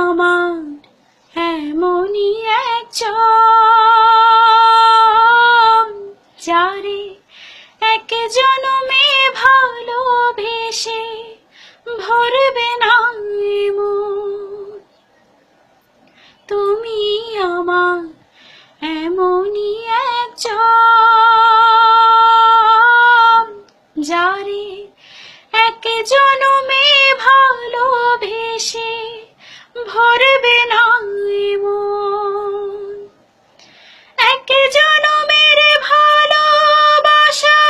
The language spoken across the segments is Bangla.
আমার এমনই একজন, যারে এক জনমে ভালোবেসে ভরবে না মন। তুমি আমার এমনই একজন, যারে এক জনমে ভালোবেসে ভরবে না মন। এক জনমের ভালোবাসা,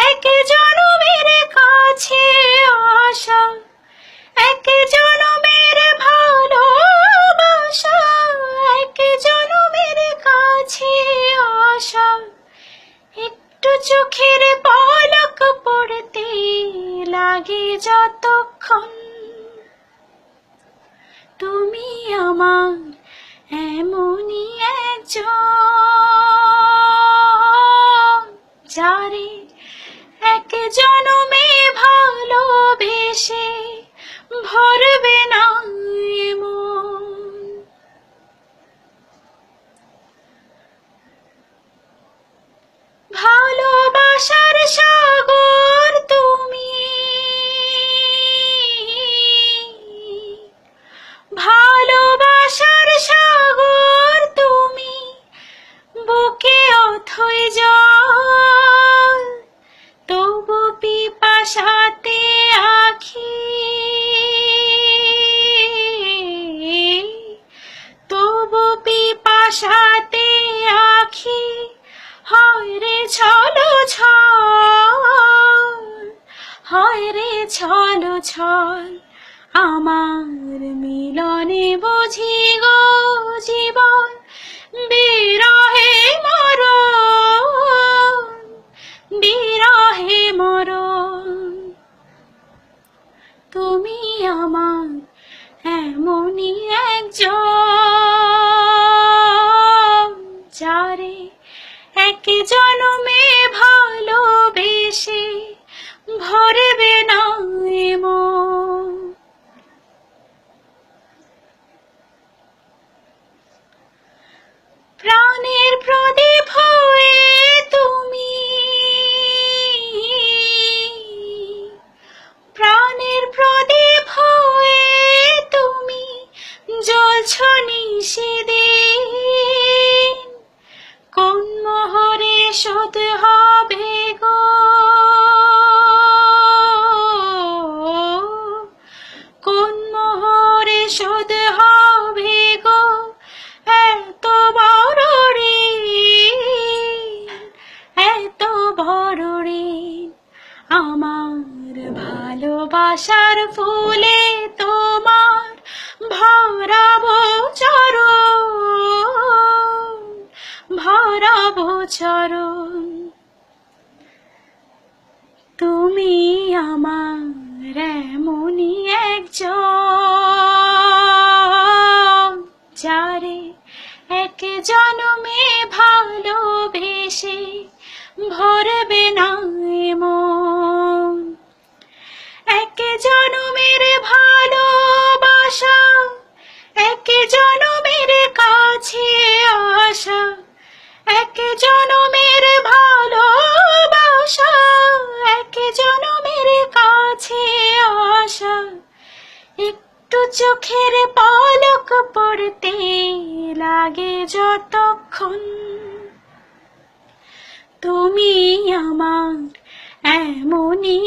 এক জনমের কাছে আসা, এক জনমের ভালোবাসা, এক জনমের কাছে আসা। একটু চোখের পলক পড়তে লাগে যতক্ষণ, তুমি আমার এমনই একজন, যারে এক জনমে ভালোবেসে ভরবে না মন। ভালোবাসার সাগর তুমি, ভালোবাসার সাগর তুমি, বুকে অথই জল, তবু পিপাসাতে আখি, তবু পিপাসাতে আখি। হয় রে ছলো ছল, হয় রে ছলো ছল, আমার মিলনে বুঝি গো জীবন বিরহে মরণ, বিরহে মরণ। তুমি আমার এমনই একজন, যারে এক জনমে ভালোবেসে ভরবে না মন। প্রাণের প্রদীপ হয়ে তুমি, প্রাণের প্রদীপ হয়ে তুমি জ্বলছ নিশিদিন। কোন মোহরে শোধ হবে গো, কোন মোহরে শোধ হবে গো এত বড় ঋণ, এত বড় ঋণ। আমার ভালোবাসার ফুলে তোমার ভরাবো চরণ, ভরাবো চরণ। তুমি আমার এমনই একজন, যারে এক জনমে ভালোবেসে ভরবে না মন। এক জনমের ভালোবাসা, এক জনমের কাছে আসা, এক জনমের ভালোবাসা, এক জনমের কাছে আসা। একটু চোখের পলক পড়তে লাগে যতক্ষণ, তুমি আমার এমনই